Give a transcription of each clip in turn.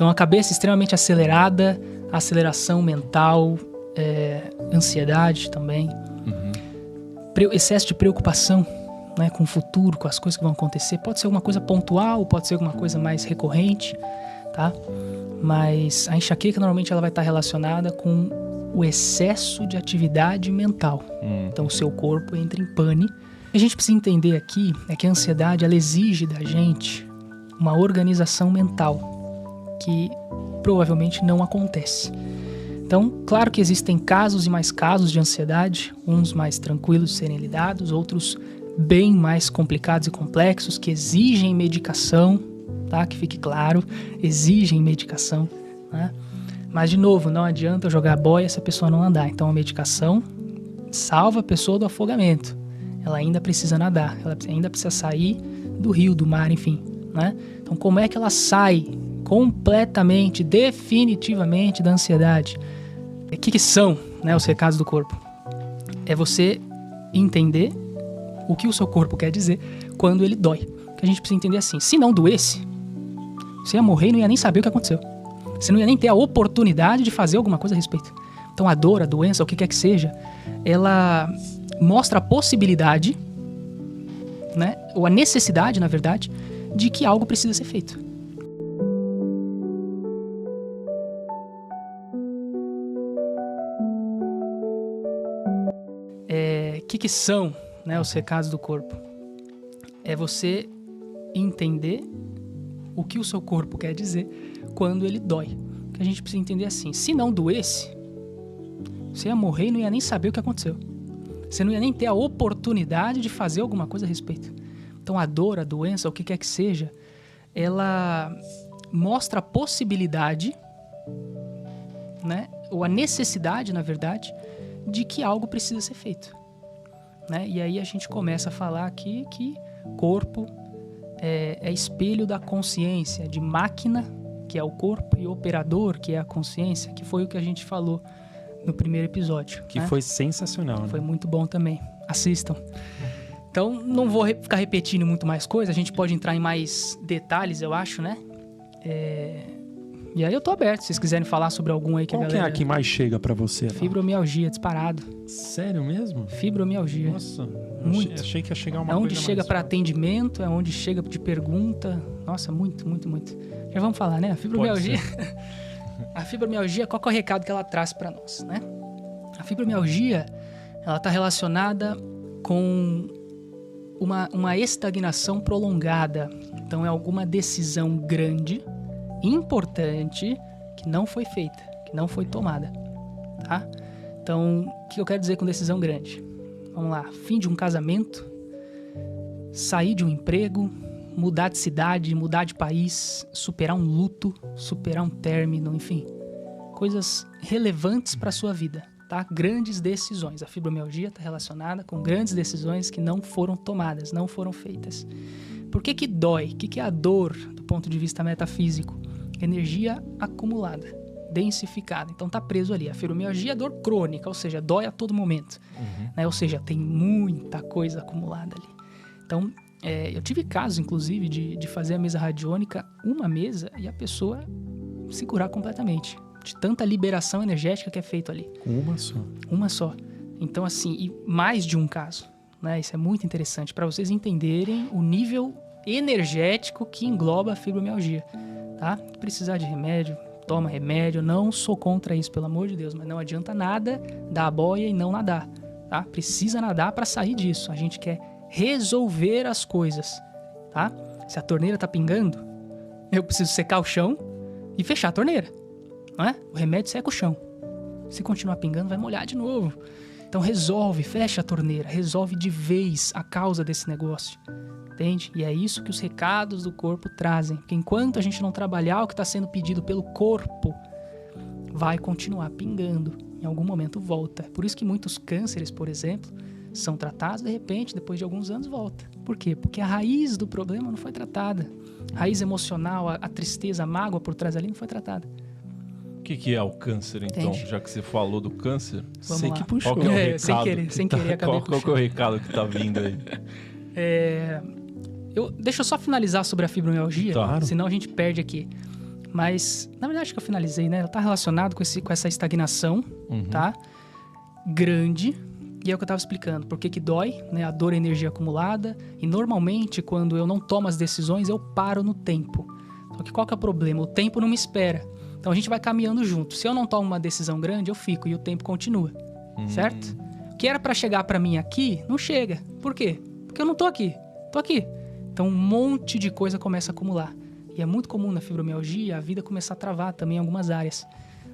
Então, a cabeça extremamente acelerada, aceleração mental, ansiedade também, excesso de preocupação, né, com o futuro, com as coisas que vão acontecer. Pode ser alguma coisa pontual, pode ser alguma coisa mais recorrente, tá? Mas a enxaqueca normalmente ela vai estar relacionada com o excesso de atividade mental. Então o seu corpo entra em pane. O que a gente precisa entender aqui é que a ansiedade ela exige da gente uma organização mental que provavelmente não acontece. Então, claro que existem casos e mais casos de ansiedade, uns mais tranquilos de serem lidados, outros bem mais complicados e complexos, que exigem medicação, tá? Que fique claro, exigem medicação, né? Mas, de novo, não adianta eu jogar boia se a pessoa não andar. Então, a medicação salva a pessoa do afogamento. Ela ainda precisa nadar, ela ainda precisa sair do rio, do mar, enfim, né? Então, como é que ela sai completamente, definitivamente da ansiedade? O que são, né, os recados do corpo? É você entender o que o seu corpo quer dizer quando ele dói. Que a gente precisa entender assim, se não doesse, você ia morrer e não ia nem saber o que aconteceu. Você não ia nem ter a oportunidade de fazer alguma coisa a respeito. Então a dor, a doença, o que quer que seja, ela mostra a possibilidade, né, ou a necessidade, na verdade, de que algo precisa ser feito. O que são, né, os recados do corpo? É você entender o que o seu corpo quer dizer quando ele dói. Que a gente precisa entender assim, se não doesse, você ia morrer e não ia nem saber o que aconteceu. Você não ia nem ter a oportunidade de fazer alguma coisa a respeito. Então a dor, a doença, o que quer que seja, ela mostra a possibilidade, né, ou a necessidade, na verdade, de que algo precisa ser feito. Né? E aí a gente começa a falar aqui que corpo é espelho da consciência, de máquina, que é o corpo, e operador, que é a consciência, que foi o que a gente falou no primeiro episódio. Que né? foi sensacional, né? Foi muito bom também. Assistam. Então, não vou ficar repetindo muito mais coisa, a gente pode entrar em mais detalhes, eu acho, né? E aí eu tô aberto, se vocês quiserem falar sobre algum aí que Qual a galera... que é a que mais chega pra você? Fibromialgia, disparado. Sério mesmo? Fibromialgia. Nossa, muito. Achei que ia chegar uma coisa. É coisa onde chega mais para forte. atendimento, é onde chega de pergunta. Nossa, muito. Já vamos falar, né? A fibromialgia. A fibromialgia, qual que é o recado que ela traz para nós, né? A fibromialgia, ela tá relacionada com uma estagnação prolongada. Então, é alguma decisão grande, importante, que não foi feita, que não foi tomada, tá? Então, o que eu quero dizer com decisão grande? Vamos lá, fim de um casamento, sair de um emprego, mudar de cidade, mudar de país, superar um luto, superar um término, enfim, coisas relevantes para a sua vida, tá? Grandes decisões. A fibromialgia está relacionada com grandes decisões que não foram tomadas, não foram feitas. Por que dói? O que é a dor do ponto de vista metafísico? Energia acumulada, densificada. Então tá preso ali. A fibromialgia é dor crônica, ou seja, dói a todo momento. Né? Ou seja, tem muita coisa acumulada ali. Então, eu tive casos, inclusive, de fazer a mesa radiônica, uma mesa, e a pessoa se curar completamente. De tanta liberação energética que é feito ali. Com uma só? Uma só. Então, assim, e mais de um caso. Né? Isso é muito interessante para vocês entenderem o nível energético que engloba a fibromialgia. Tá? Precisar de remédio, toma remédio. Não sou contra isso, pelo amor de Deus, mas não adianta nada dar a boia e não nadar. Tá? Precisa nadar para sair disso. A gente quer resolver as coisas. Tá? Se a torneira tá pingando, eu preciso secar o chão e fechar a torneira. Não é? O remédio seca o chão. Se continuar pingando, vai molhar de novo. Então resolve, fecha a torneira, resolve de vez a causa desse negócio. Entende? E é isso que os recados do corpo trazem. Porque enquanto a gente não trabalhar o que está sendo pedido pelo corpo, vai continuar pingando. Em algum momento volta. Por isso que muitos cânceres, por exemplo, são tratados, de repente, depois de alguns anos volta. Por quê? Porque a raiz do problema não foi tratada. A raiz emocional, a tristeza, a mágoa por trás ali não foi tratada. O que é o câncer, então? Entende? Já que você falou do câncer, Vamos sei lá. que puxou. qual que é o recado? Sem querer, acabei Qual que é o recado que tá vindo aí? Deixa eu só finalizar sobre a fibromialgia, Claro. senão a gente perde aqui. Mas, na verdade, acho que eu finalizei, né? Ela tá relacionado com essa estagnação, tá? Grande. E é o que eu tava explicando. Por que dói, né? A dor é energia acumulada. E, normalmente, quando eu não tomo as decisões, eu paro no tempo. Só que qual que é o problema? O tempo não me espera. Então, a gente vai caminhando junto. Se eu não tomo uma decisão grande, eu fico e o tempo continua. Certo? O que era pra chegar pra mim aqui, não chega. Por quê? Porque eu não tô aqui. Tô aqui. Então, um monte de coisa começa a acumular. E é muito comum na fibromialgia a vida começar a travar também em algumas áreas,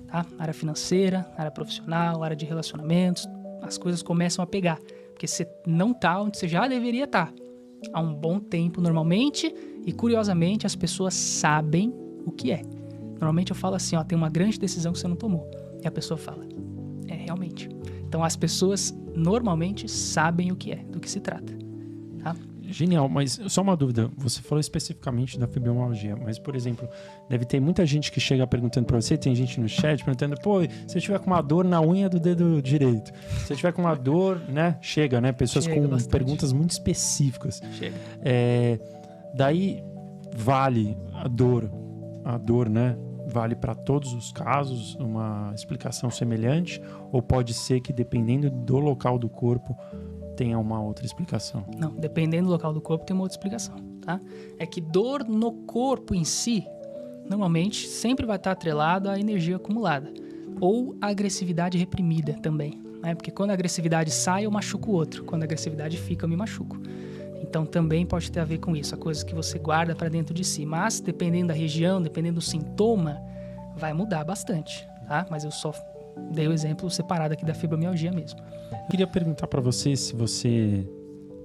tá? Área financeira, área profissional, área de relacionamentos, as coisas começam a pegar. Porque você não tá onde você já deveria estar. Há um bom tempo, normalmente, e curiosamente as pessoas sabem o que é. Normalmente eu falo assim, ó, tem uma grande decisão que você não tomou. E a pessoa fala, realmente. Então as pessoas normalmente sabem o que é, do que se trata, tá? Genial, mas só uma dúvida. Você falou especificamente da fibromialgia, mas, por exemplo, deve ter muita gente que chega perguntando pra você, tem gente no chat perguntando, pô, se eu tiver com uma dor na unha do dedo direito, se eu tiver com uma dor, né? Chega, né? Pessoas Chega com bastante. perguntas muito específicas. Chega. Daí vale a dor, né? Vale para todos os casos uma explicação semelhante, ou pode ser que, dependendo do local do corpo, tenha uma outra explicação? Não, dependendo do local do corpo tem uma outra explicação, tá? É que dor no corpo em si, normalmente, sempre vai estar atrelado à energia acumulada. Ou à agressividade reprimida também, né? Porque quando a agressividade sai, eu machuco o outro. Quando a agressividade fica, eu me machuco. Então também pode ter a ver com isso, a coisa que você guarda para dentro de si. Mas dependendo da região, dependendo do sintoma, vai mudar bastante, tá? Mas eu só dei o exemplo separado aqui da fibromialgia mesmo. Queria perguntar para você se você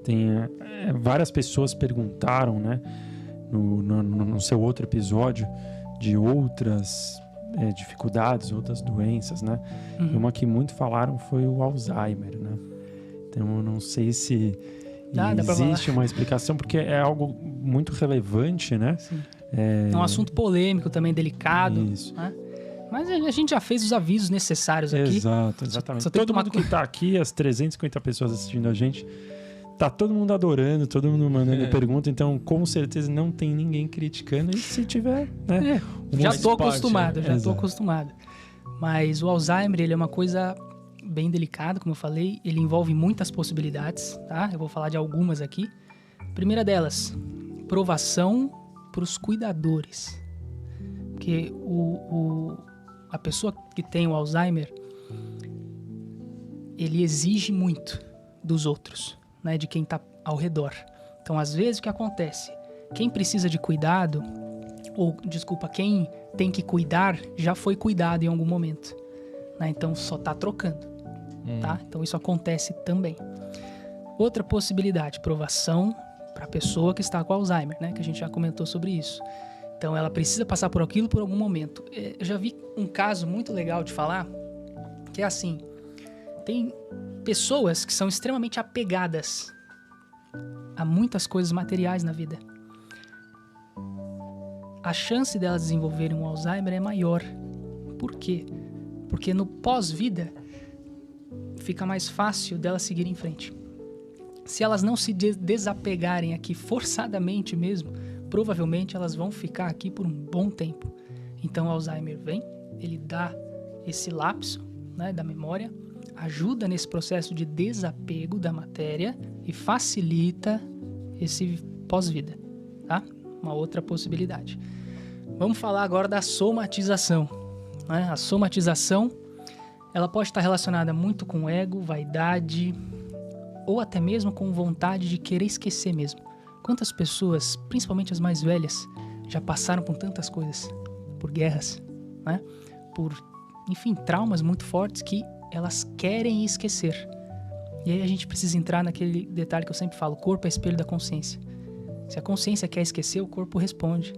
tem... várias pessoas perguntaram, né, no seu outro episódio, de outras dificuldades, outras doenças, né? E uma que muito falaram foi o Alzheimer, né? Então eu não sei se existe uma explicação, porque é algo muito relevante, né? Sim. É um assunto polêmico também, delicado. Isso. Né? Mas a gente já fez os avisos necessários aqui. Exato, exatamente. Só tem Todo mundo que tá aqui, as 350 pessoas assistindo a gente, tá todo mundo adorando, todo mundo mandando pergunta, então com certeza não tem ninguém criticando. E se tiver, né? Já tô acostumado, Exato. tô acostumado. Mas o Alzheimer, ele é uma coisa bem delicada, como eu falei. Ele envolve muitas possibilidades, tá? Eu vou falar de algumas aqui. Primeira delas, provação para os cuidadores. Porque a pessoa que tem o Alzheimer, ele exige muito dos outros, né, de quem está ao redor. Então, às vezes, o que acontece? Quem precisa de cuidado, quem tem que cuidar, já foi cuidado em algum momento, né? Então, só está trocando, tá? Então, isso acontece também. Outra possibilidade, provação para a pessoa que está com Alzheimer, né, que a gente já comentou sobre isso. Então, ela precisa passar por aquilo por algum momento. Eu já vi um caso muito legal de falar, que é assim, tem pessoas que são extremamente apegadas a muitas coisas materiais na vida. A chance delas desenvolverem um Alzheimer é maior. Por quê? Porque no pós-vida fica mais fácil delas seguirem em frente. Se elas não se desapegarem aqui forçadamente mesmo, provavelmente elas vão ficar aqui por um bom tempo. Então o Alzheimer vem, ele dá esse lapso, né, da memória, ajuda nesse processo de desapego da matéria e facilita esse pós-vida, tá? Uma outra possibilidade. Vamos falar agora da somatização, né? A somatização, ela pode estar relacionada muito com ego, vaidade, ou até mesmo com vontade de querer esquecer mesmo. Quantas pessoas, principalmente as mais velhas, já passaram por tantas coisas, por guerras, né? Por, enfim, traumas muito fortes que elas querem esquecer. E aí a gente precisa entrar naquele detalhe que eu sempre falo, o corpo é espelho da consciência. Se a consciência quer esquecer, o corpo responde.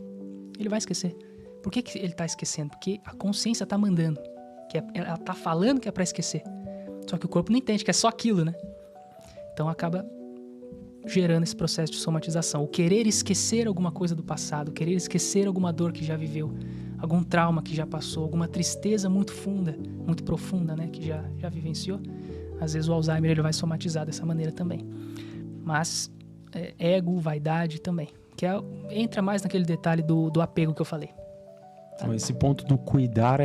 Ele vai esquecer. Por que ele está esquecendo? Porque a consciência está mandando. Ela está falando que é para esquecer. Só que o corpo não entende que é só aquilo, né? Então acaba gerando esse processo de somatização. O querer esquecer alguma coisa do passado, o querer esquecer alguma dor que já viveu, algum trauma que já passou, alguma tristeza muito funda, muito profunda, né, que já vivenciou. Às vezes o Alzheimer ele vai somatizar dessa maneira também. Mas ego, vaidade também, que entra mais naquele detalhe do apego que eu falei. Então, esse ponto do cuidar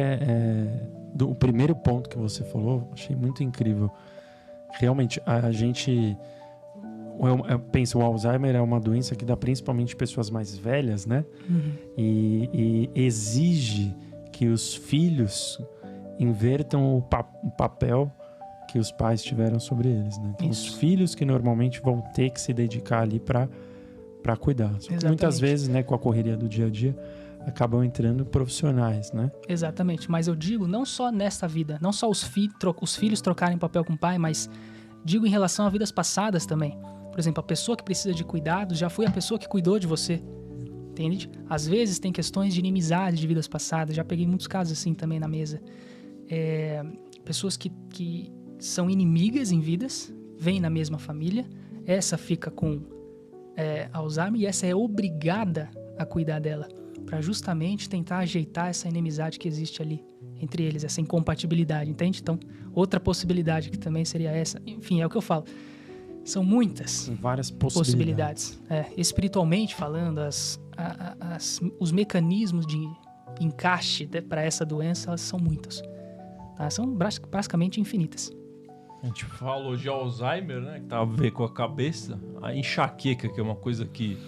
o primeiro ponto que você falou, achei muito incrível. Realmente, a gente... Eu penso, o Alzheimer é uma doença que dá principalmente pessoas mais velhas, né? Uhum. E exige que os filhos invertam o papel que os pais tiveram sobre eles, né? Então, os filhos que normalmente vão ter que se dedicar ali para cuidar. Muitas vezes, né, com a correria do dia a dia, acabam entrando profissionais, né? Exatamente, mas eu digo não só nesta vida, não só os filhos trocarem papel com o pai, mas digo em relação a vidas passadas também. Por exemplo, a pessoa que precisa de cuidados já foi a pessoa que cuidou de você, entende? Às vezes tem questões de inimizade de vidas passadas, já peguei muitos casos assim também na mesa. Pessoas que são inimigas em vidas, vêm na mesma família, essa fica com Alzheimer e essa é obrigada a cuidar dela, para justamente tentar ajeitar essa inimizade que existe ali entre eles, essa incompatibilidade, entende? Então, outra possibilidade que também seria essa. Enfim, é o que eu falo. São muitas várias possibilidades. Espiritualmente falando, os mecanismos de encaixe para essa doença, elas são muitas. Tá? São basicamente infinitas. A gente falou de Alzheimer, né? Que tá a ver com a cabeça. A enxaqueca, que é uma coisa que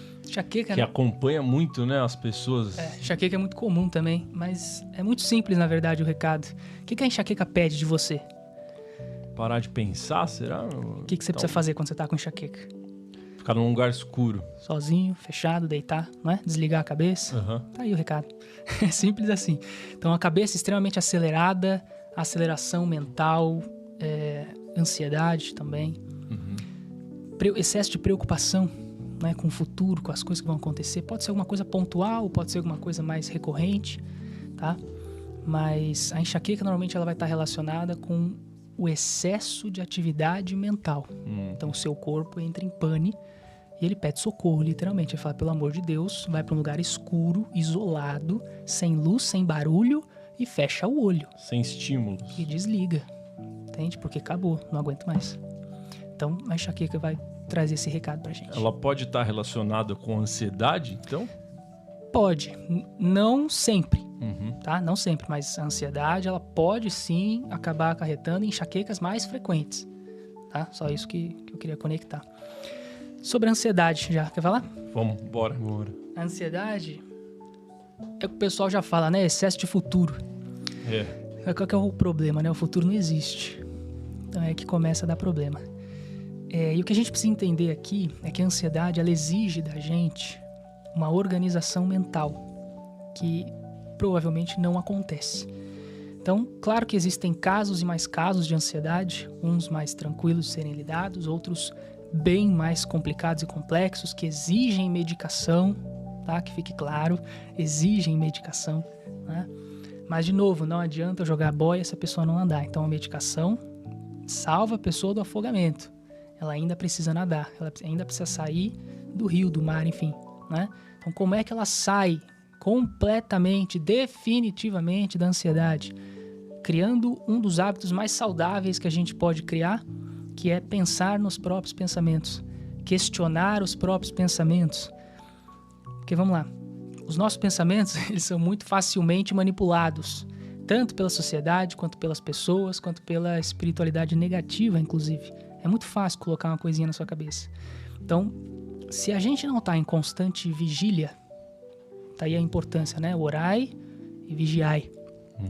acompanha muito, né, as pessoas. Enxaqueca é muito comum também, mas é muito simples, na verdade, o recado. O que a enxaqueca pede de você? Parar de pensar, será? O que você precisa fazer quando você tá com enxaqueca? Ficar num lugar escuro. Sozinho, fechado, deitar, não é? Desligar a cabeça. Uhum. Tá aí o recado. É simples assim. Então, a cabeça extremamente acelerada, aceleração mental, ansiedade também. Uhum. Excesso de preocupação, né, com o futuro, com as coisas que vão acontecer. Pode ser alguma coisa pontual, pode ser alguma coisa mais recorrente, tá? Mas a enxaqueca, normalmente, ela vai estar relacionada com o excesso de atividade mental. Então, o seu corpo entra em pane e ele pede socorro, literalmente. Ele fala, pelo amor de Deus, vai para um lugar escuro, isolado, sem luz, sem barulho e fecha o olho. Sem estímulos. E desliga, entende? Porque acabou, não aguento mais. Então, a enxaqueca vai trazer esse recado pra gente. Ela pode estar relacionada com ansiedade, então? Pode, não sempre. Uhum. Tá? Não sempre, mas a ansiedade, ela pode sim acabar acarretando em enxaquecas mais frequentes, tá? Só isso que eu queria conectar. Sobre a ansiedade, já quer falar? Vamos, bora. A ansiedade é o que o pessoal já fala, né? Excesso de futuro. Qual que é o problema, né? O futuro não existe. Então é que começa a dar problema. E o que a gente precisa entender aqui é que a ansiedade, ela exige da gente uma organização mental que provavelmente não acontece. Então, claro que existem casos e mais casos de ansiedade, uns mais tranquilos de serem lidados, outros bem mais complicados e complexos, que exigem medicação, tá? Que fique claro, exigem medicação, né? Mas, de novo, não adianta jogar boia se a pessoa não andar. Então, a medicação salva a pessoa do afogamento. Ela ainda precisa nadar, ela ainda precisa sair do rio, do mar, enfim, né? Então, como é que ela sai completamente, definitivamente da ansiedade? Criando um dos hábitos mais saudáveis que a gente pode criar, que é pensar nos próprios pensamentos, questionar os próprios pensamentos. Porque, vamos lá, os nossos pensamentos, eles são muito facilmente manipulados, tanto pela sociedade, quanto pelas pessoas, quanto pela espiritualidade negativa, inclusive. É muito fácil colocar uma coisinha na sua cabeça. Então, se a gente não está em constante vigília, tá aí a importância, né? Orai e vigiai.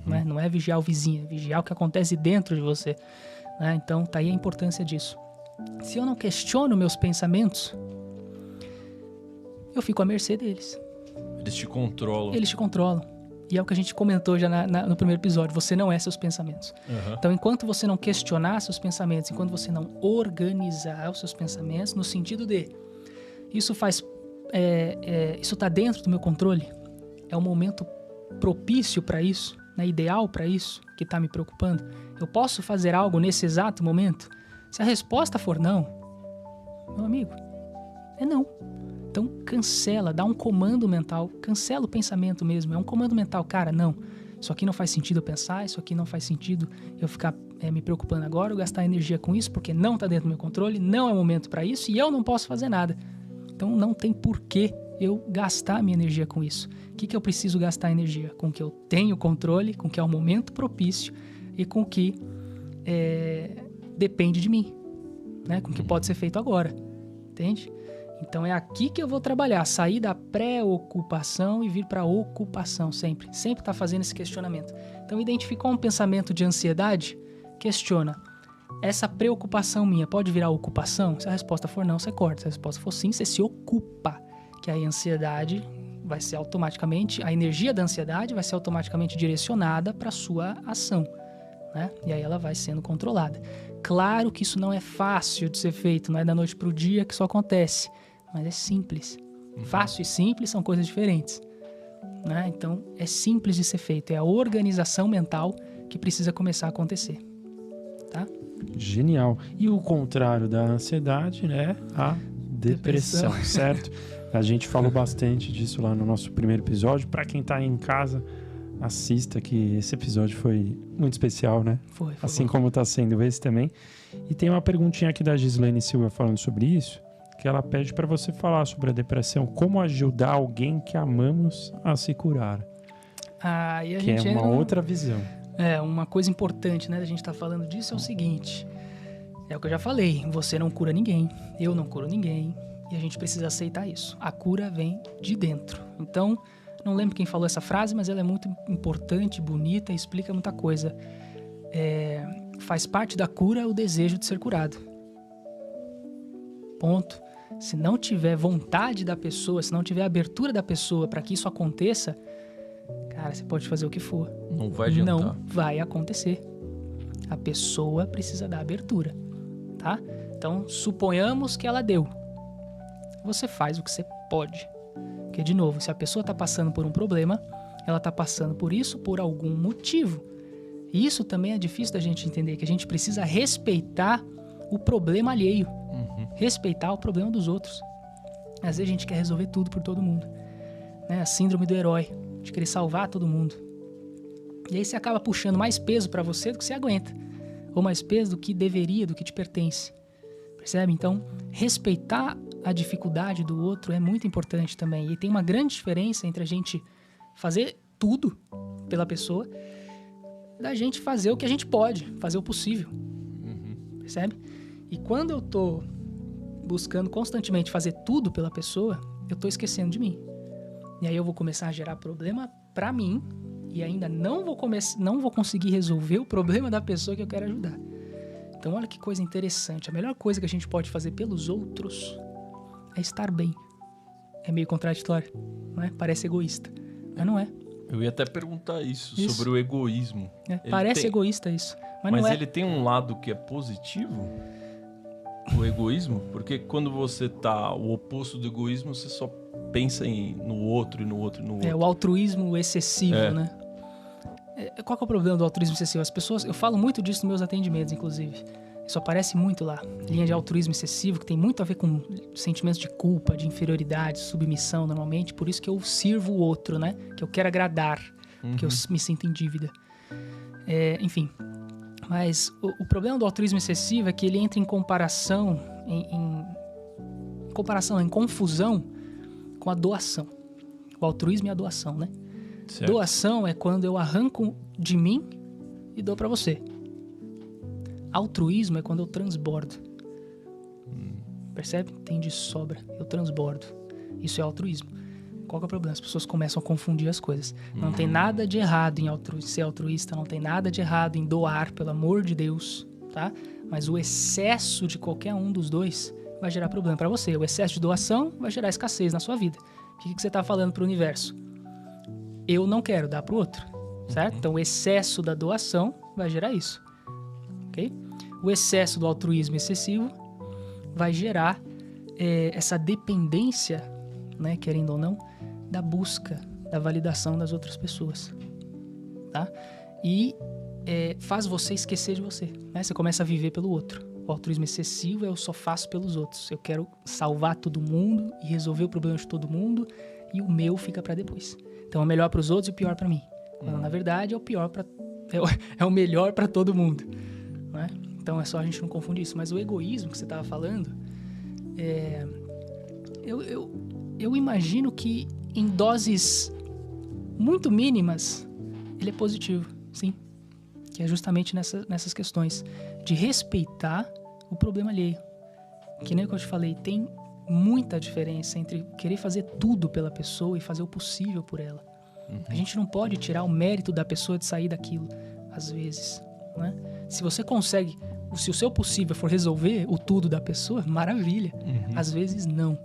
Né? Não é vigiar o vizinho, é vigiar o que acontece dentro de você. Né? Então, tá aí a importância disso. Se eu não questiono meus pensamentos, eu fico à mercê deles. Eles te controlam. Eles te controlam. E é o que a gente comentou já no primeiro episódio. Você não é seus pensamentos. Uhum. Então, enquanto você não questionar seus pensamentos, enquanto você não organizar os seus pensamentos, no sentido de isso está dentro do meu controle, é um momento propício para isso, né, ideal para isso, que está me preocupando. Eu posso fazer algo nesse exato momento? Se a resposta for não, meu amigo, é não. Então cancela, dá um comando mental, cancela o pensamento mesmo, é um comando mental, cara, não, isso aqui não faz sentido eu pensar, isso aqui não faz sentido eu ficar me preocupando agora, eu gastar energia com isso, porque não está dentro do meu controle, não é momento para isso e eu não posso fazer nada. Então não tem porquê eu gastar a minha energia com isso? O que eu preciso gastar energia? Com o que eu tenho controle, com o que é o momento propício e com o que depende de mim, né? Com o que pode ser feito agora, entende? Então é aqui que eu vou trabalhar, sair da preocupação e vir para a ocupação sempre. Sempre tá fazendo esse questionamento. Então identificou um pensamento de ansiedade? Questiona. Essa preocupação minha pode virar ocupação? Se a resposta for não, você corta. Se a resposta for sim, você se ocupa. Que aí a ansiedade vai ser automaticamente, a energia da ansiedade vai ser automaticamente direcionada para a sua ação, né? E aí ela vai sendo controlada. Claro que isso não é fácil de ser feito, não é da noite para o dia que isso acontece. Mas é simples. Fácil e simples são coisas diferentes, né? Então, é simples de ser feito. É a organização mental que precisa começar a acontecer. Tá? Genial. E o contrário da ansiedade, né? A depressão. Certo? A gente falou bastante disso lá no nosso primeiro episódio. Para quem tá aí em casa, assista, que esse episódio foi muito especial, né? Foi assim bom. como tá sendo esse também. E tem uma perguntinha aqui da Gislaine Silva falando sobre isso, que ela pede para você falar sobre a depressão, como ajudar alguém que amamos a se curar. E a que gente é uma outra visão. Uma coisa importante, né, da gente estar falando disso é o seguinte, é o que eu já falei, você não cura ninguém, eu não curo ninguém, e a gente precisa aceitar isso. A cura vem de dentro. Então, não lembro quem falou essa frase, mas ela é muito importante, bonita e explica muita coisa. Faz parte da cura o desejo de ser curado. Ponto. Se não tiver vontade da pessoa, se não tiver abertura da pessoa para que isso aconteça, cara, você pode fazer o que for. Não vai adiantar. Não vai acontecer. A pessoa precisa dar abertura, tá? Então, suponhamos que ela deu. Você faz o que você pode. Porque, de novo, se a pessoa está passando por um problema, ela está passando por isso por algum motivo. E isso também é difícil da gente entender, que a gente precisa respeitar o problema alheio. Respeitar o problema dos outros. Às vezes a gente quer resolver tudo por todo mundo, né? A síndrome do herói, de querer salvar todo mundo. E aí você acaba puxando mais peso pra você do que você aguenta, ou mais peso do que deveria, do que te pertence. Percebe? Então, respeitar a dificuldade do outro é muito importante também. E tem uma grande diferença entre a gente fazer tudo pela pessoa, da gente fazer o que a gente pode, fazer o possível. Percebe? E quando eu tô buscando constantemente fazer tudo pela pessoa, eu tô esquecendo de mim. E aí eu vou começar a gerar problema pra mim e ainda não vou conseguir resolver o problema da pessoa que eu quero ajudar. Então olha que coisa interessante. A melhor coisa que a gente pode fazer pelos outros é estar bem. É meio contraditório, não é? Parece egoísta, mas não é. Eu ia até perguntar isso. Sobre o egoísmo. Parece egoísta isso, mas não é. Mas ele tem um lado que é positivo? O egoísmo? Porque quando você tá o oposto do egoísmo, você só pensa no outro e no outro e no outro. O altruísmo excessivo, né? Qual que é o problema do altruísmo excessivo? As pessoas, eu falo muito disso nos meus atendimentos, inclusive. Isso aparece muito lá. Linha de altruísmo excessivo, que tem muito a ver com sentimentos de culpa, de inferioridade, submissão, normalmente. Por isso que eu sirvo o outro, né? Que eu quero agradar, que eu me sinto em dívida. Enfim... Mas o problema do altruísmo excessivo é que ele entra em comparação, em confusão com a doação. O altruísmo e a doação, né? Certo. Doação é quando eu arranco de mim e dou pra você. Altruísmo é quando eu transbordo. Percebe? Tem de sobra, eu transbordo. Isso é altruísmo. Qual que é o problema? As pessoas começam a confundir as coisas. Não tem nada de errado em ser altruísta, não tem nada de errado em doar, pelo amor de Deus, tá? Mas o excesso de qualquer um dos dois vai gerar problema para você. O excesso de doação vai gerar escassez na sua vida. O que você tá falando pro universo? Eu não quero dar pro outro, certo? Então o excesso da doação vai gerar isso, ok? O excesso do altruísmo excessivo vai gerar essa dependência, né, querendo ou não, da busca, da validação das outras pessoas, tá? E faz você esquecer de você, né? Você começa a viver pelo outro. O altruísmo excessivo eu só faço pelos outros. Eu quero salvar todo mundo e resolver o problema de todo mundo e o meu fica para depois. Então é o melhor para os outros e o pior para mim. Quando, na verdade, é o melhor para todo mundo, né? Então é só a gente não confundir isso. Mas o egoísmo que você estava falando, eu imagino que em doses muito mínimas, ele é positivo, sim. Que é justamente nessas questões de respeitar o problema alheio. Que nem o que eu te falei, tem muita diferença entre querer fazer tudo pela pessoa e fazer o possível por ela. A gente não pode tirar o mérito da pessoa de sair daquilo, às vezes, né? Se você consegue, se o seu possível for resolver o tudo da pessoa, maravilha. Às vezes não.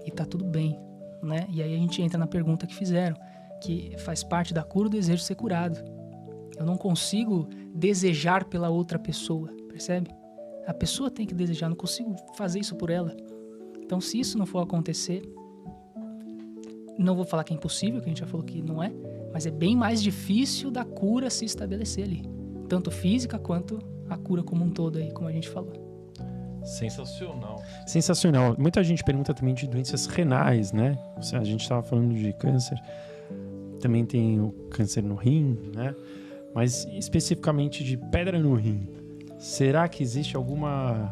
E tá tudo bem, né? E aí a gente entra na pergunta que fizeram, que faz parte da cura o desejo de ser curado. Eu não consigo desejar pela outra pessoa, percebe? A pessoa tem que desejar, não consigo fazer isso por ela. Então, se isso não for acontecer, não vou falar que é impossível, que a gente já falou que não é, mas é bem mais difícil da cura se estabelecer ali. Tanto física quanto a cura como um todo aí, como a gente falou. Sensacional. Sensacional. Muita gente pergunta também de doenças renais, né? A gente estava falando de câncer. Também tem o câncer no rim, né? Mas especificamente de pedra no rim. Será que existe alguma...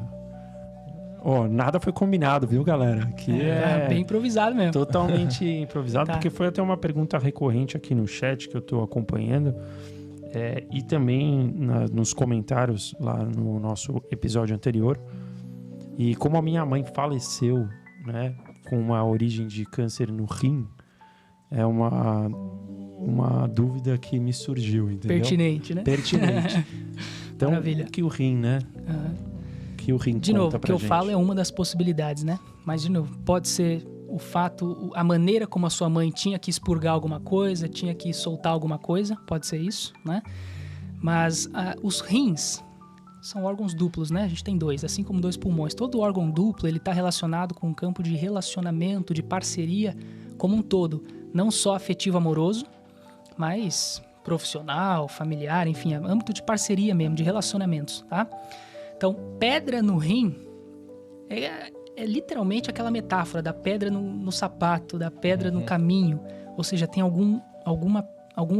nada foi combinado, viu, galera? Que é bem improvisado mesmo. Totalmente improvisado, Tá. porque foi até uma pergunta recorrente aqui no chat que eu estou acompanhando. E também nos comentários lá no nosso episódio anterior. E como a minha mãe faleceu, né, com uma origem de câncer no rim, é uma dúvida que me surgiu, entendeu? Pertinente, né? Pertinente. Então, Maravilha. que o rim, né? Que o rim De conta novo, o que pra eu gente. falo é uma das possibilidades, né? Mas, de novo, pode ser o fato, a maneira como a sua mãe tinha que expurgar alguma coisa, tinha que soltar alguma coisa, pode ser isso, né? Mas os rins são órgãos duplos, né? A gente tem 2, assim como 2 pulmões. Todo órgão duplo, ele está relacionado com um campo de relacionamento, de parceria como um todo. Não só afetivo amoroso, mas profissional, familiar, enfim, âmbito de parceria mesmo, de relacionamentos, tá? Então, pedra no rim é literalmente aquela metáfora da pedra no sapato, da pedra no caminho. Ou seja, tem algum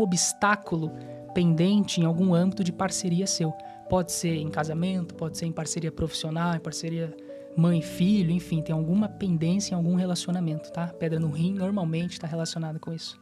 obstáculo pendente em algum âmbito de parceria seu. Pode ser em casamento, pode ser em parceria profissional, em parceria mãe e filho, enfim, tem alguma pendência em algum relacionamento, tá? Pedra no rim normalmente está relacionada com isso.